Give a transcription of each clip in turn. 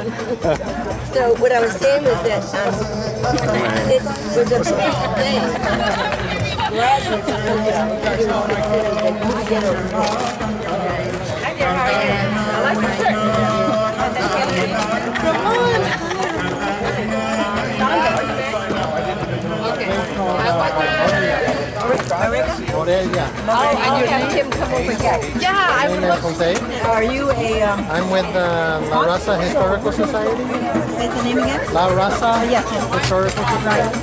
So what I was saying was that it was a big thing. Raza is a little I like the shirt. Ramon! Oh, and you have him come over here. Yeah, I would love to. Are you a... I'm with the La Raza Historical Society. Say the name again? La Raza Yes. Historical Society.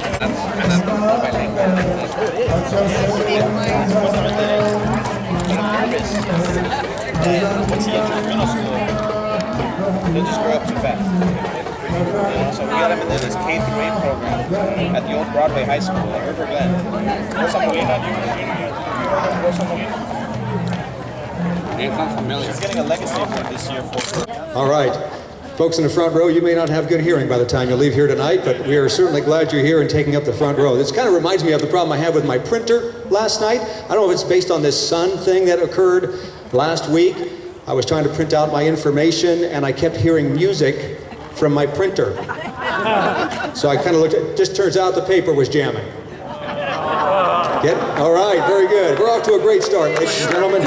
Once he enters middle school, he'll just grow up too fast. So we got him in this K-8 program at the old Broadway High School in River Glen. He's getting a legacy award this year for... All right. Folks in the front row, you may not have good hearing by the time you leave here tonight, but we are certainly glad you're here and taking up the front row. This kind of reminds me of the problem I had with my printer last night. I don't know if it's based on this sun thing that occurred last week. I was trying to print out my information and I kept hearing music from my printer. So I kind of looked at it. Just turns out the paper was jamming. All right, very good. We're off to a great start, ladies and gentlemen.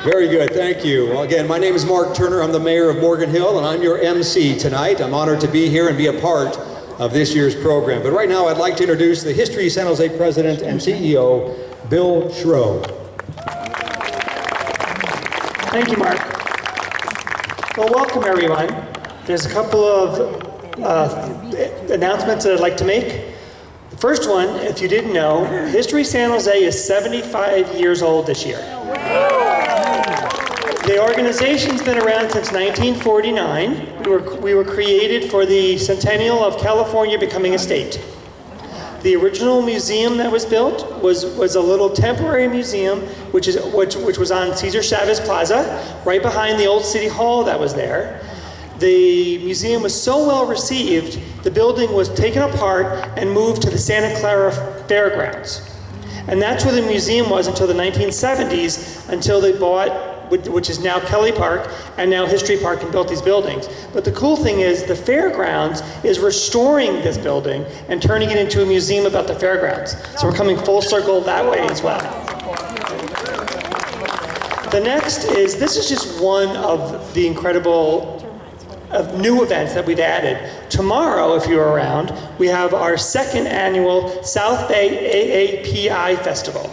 Very good, thank you. Well, again, my name is Mark Turner. I'm the mayor of Morgan Hill, and I'm your MC tonight. I'm honored to be here and be a part of this year's program. But right now, I'd like to introduce the History San Jose President and CEO, Bill Schroe. Thank you, Mark. Well, welcome, everyone. There's a couple of announcements that I'd like to make. The first one, if you didn't know, History San Jose is 75 years old this year. The organization's been around since 1949. We were created for the centennial of California becoming a state. The original museum that was built was a little temporary museum, which was on Cesar Chavez Plaza, right behind the old city hall that was there. The museum was so well received, the building was taken apart and moved to the Santa Clara Fairgrounds. And that's where the museum was until the 1970s, until they bought, which is now Kelly Park, and now History Park, and built these buildings. But the cool thing is the fairgrounds is restoring this building and turning it into a museum about the fairgrounds. So we're coming full circle that way as well. The next is, this is just one of the incredible new events that we've added. Tomorrow, if you're around, we have our second annual South Bay AAPI Festival,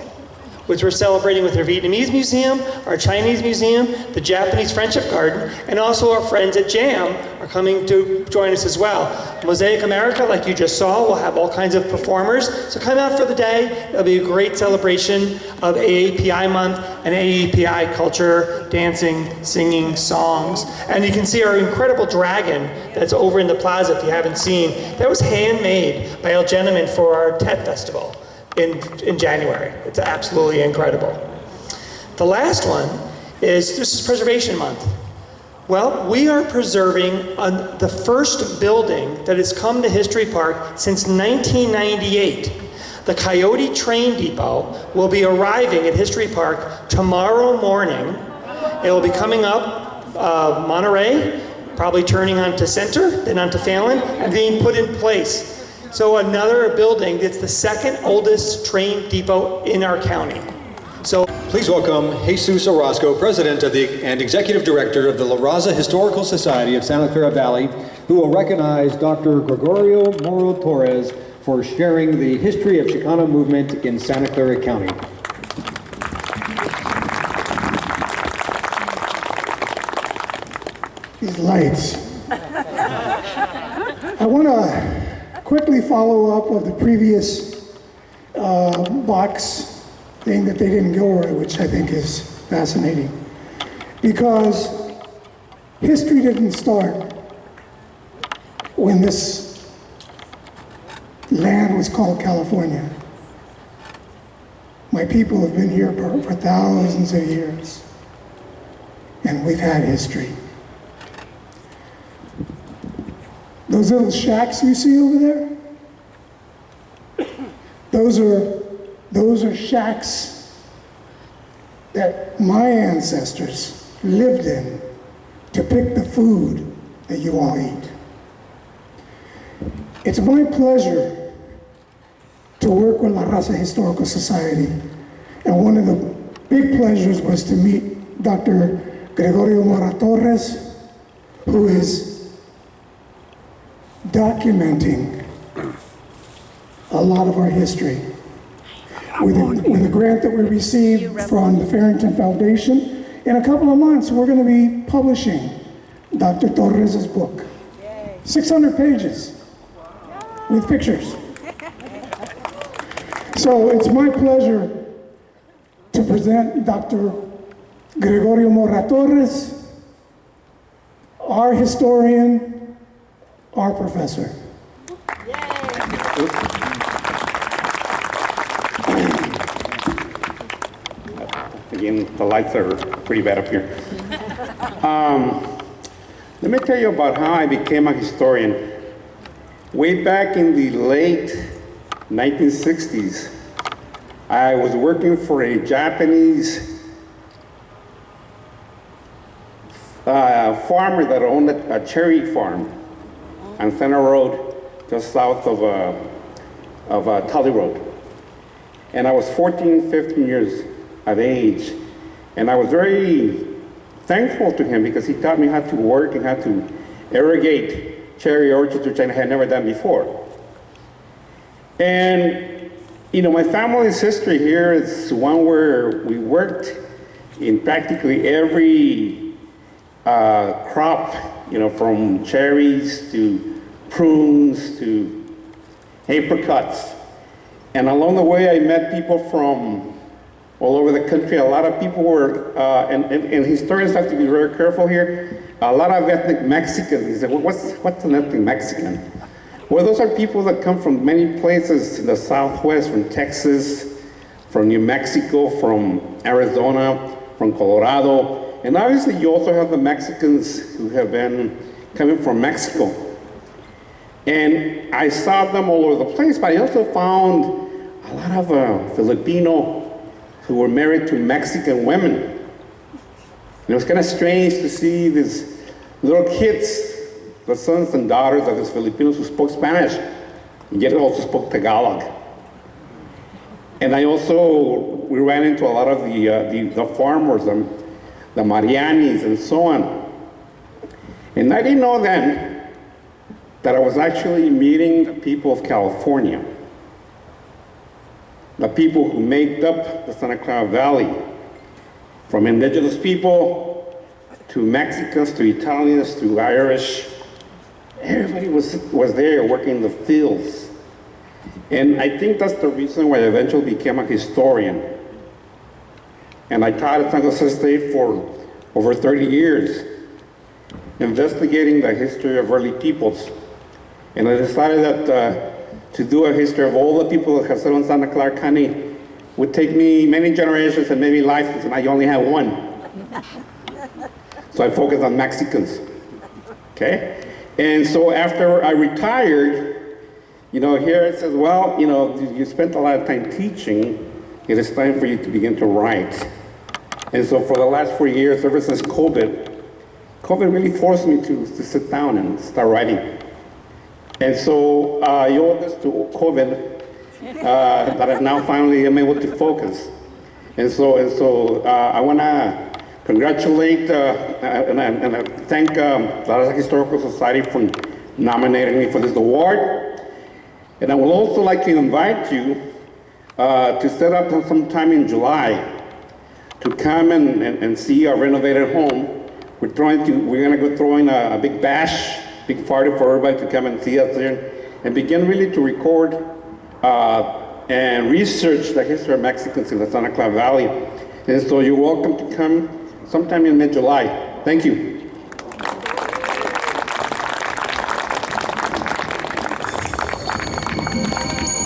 which we're celebrating with our Vietnamese Museum, our Chinese Museum, the Japanese Friendship Garden, and also our friends at JAM are coming to join us as well. Mosaic America, like you just saw, will have all kinds of performers. So come out for the day. It'll be a great celebration of AAPI month and AAPI culture, dancing, singing, songs. And you can see our incredible dragon that's over in the plaza if you haven't seen. That was handmade by a gentleman for our TED Festival in January. It's absolutely incredible. The last one is, this is Preservation Month. Well, we are preserving the first building that has come to History Park since 1998. The Coyote Train Depot will be arriving at History Park tomorrow morning. It will be coming up Monterey, probably turning onto Center, then onto Fallon, and being put in place. So another building that's the second oldest train depot in our county. So Please welcome Jesus Orozco, President and Executive Director of the La Raza Historical Society of Santa Clara Valley, who will recognize Dr. Gregorio Mora-Torres for sharing the history of Chicano Movement in Santa Clara County. These lights. I want to quickly follow up of the previous box thing that they didn't go over, which I think is fascinating. Because history didn't start when this land was called California. My people have been here for thousands of years, and we've had history. Those little shacks you see over there, those are shacks that my ancestors lived in to pick the food that you all eat. It's my pleasure to work with La Raza Historical Society, and one of the big pleasures was to meet Dr. Gregorio Mora-Torres, who is documenting a lot of our history. With a grant that we received from the Farrington Foundation, in a couple of months we're going to be publishing Dr. Torres' book. 600 pages with pictures. So it's my pleasure to present Dr. Gregorio Mora-Torres, our historian, our professor. Again, the lights are pretty bad up here. Let me tell you about how I became a historian. Way back in the late 1960s, I was working for a Japanese farmer that owned a cherry farm on Center Road, just south of Tully Road. And I was 14, 15 years of age. And I was very thankful to him because he taught me how to work and how to irrigate cherry orchards, which I had never done before. And, you know, my family's history here is one where we worked in practically every crop, you know, from cherries to prunes to apricots. And along the way, I met people from all over the country. A lot of people were, and historians have to be very careful here, a lot of ethnic Mexicans. You say, well, what's an ethnic Mexican? Well, those are people that come from many places in the Southwest, from Texas, from New Mexico, from Arizona, from Colorado. And obviously you also have the Mexicans who have been coming from Mexico. And I saw them all over the place, but I also found a lot of Filipino who were married to Mexican women. And it was kind of strange to see these little kids, the sons and daughters of these Filipinos who spoke Spanish, and yet also spoke Tagalog. And we ran into a lot of the farmers, the Marianis and so on. And I didn't know then that I was actually meeting the people of California, the people who made up the Santa Clara Valley, from indigenous people to Mexicans to Italians to Irish. Everybody was there working in the fields. And I think that's the reason why I eventually became a historian. And I taught at San Jose State for over 30 years, investigating the history of early peoples. And I decided that to do a history of all the people that have settled in Santa Clara County would take me many generations and maybe lifetimes, and I only have one. So I focused on Mexicans, okay? And so after I retired, you know, here it says, well, you know, you spent a lot of time teaching, it is time for you to begin to write. And so for the last 4 years, ever since COVID really forced me to sit down and start writing. And so I owe this to COVID that I now finally am able to focus. And so I want to congratulate and thank the Raza Historical Society for nominating me for this award. And I would also like to invite you to set up sometime in July to come and see our renovated home. We're going to go throwing a big bash, big party for everybody to come and see us there and begin really to record and research the history of Mexicans in the Santa Clara Valley. And so you're welcome to come sometime in mid-July. Thank you.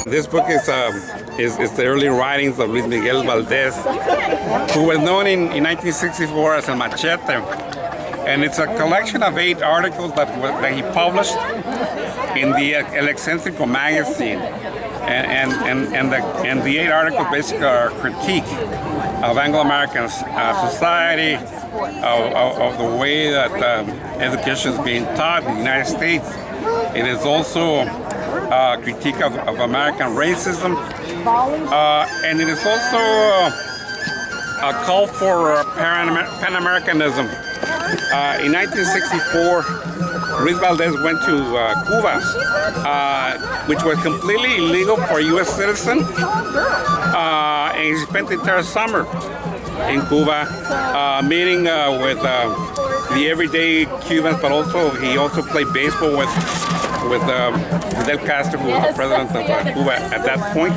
This book is the early writings of Luis Miguel Valdez, who was known in 1964 as El Machete. And it's a collection of 8 articles that he published in the El Excentrico magazine. And the 8 articles basically are a critique of Anglo-American society, of the way that education is being taught in the United States. It is also a critique of American racism, and it is also a call for Pan-Americanism. In 1964, Ruiz Valdez went to Cuba, which was completely illegal for a U.S. citizen, and he spent the entire summer in Cuba, meeting with the everyday Cubans, but also he also played baseball with Fidel Castro, who was the president of Cuba at that point.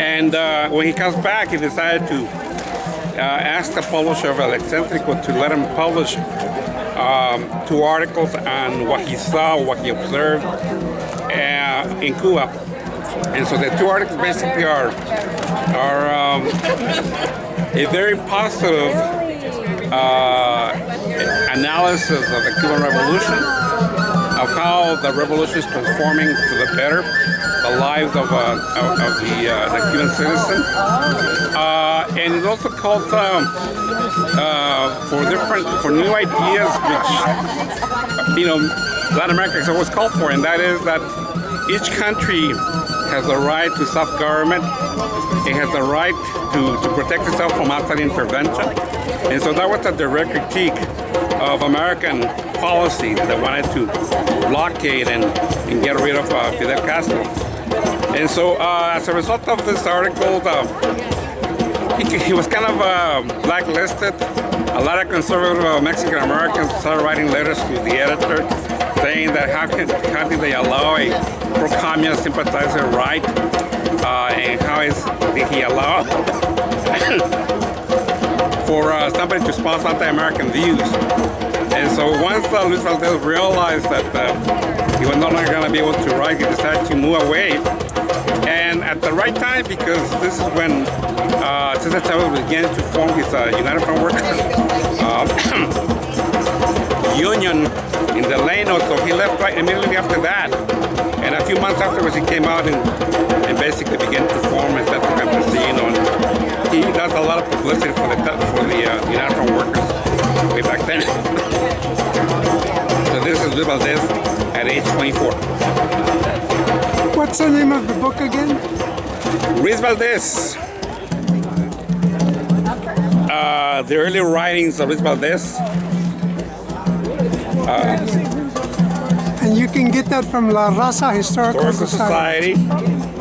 And when he comes back, he decided to ask the publisher of El Excéntrico to let him publish 2 articles on what he saw, what he observed in Cuba. And so the 2 articles basically are a very positive analysis of the Cuban Revolution, of how the revolution is transforming to the better the lives of the Cuban citizen, and it also calls for new ideas, which Latin America has always called for, and that is that each country has the right to self-government. It has the right to protect itself from outside intervention. And so that was a direct critique of American policy that wanted to blockade and get rid of Fidel Castro. And so as a result of this article, he was kind of blacklisted. A lot of conservative Mexican Americans started writing letters to the editor saying that how did they allow a pro-communist sympathizer write, and how did he allow for somebody to sponsor anti-American views. And so once Luis Valdez realized that he was no longer going to be able to write, he decided to move away. And at the right time, because this is when Cesar Chavez began to form his United Front Workers union in Delano, so he left right immediately after that. And a few months afterwards, he came out and basically began to form a Teatro Campesino. And he does a lot of publicity for the United Front Workers way back then. So this is Luis Valdez at age 24. What's the name of the book again? Ruiz Valdez. The early writings of Ruiz Valdez. And you can get that from La Raza Historical Society.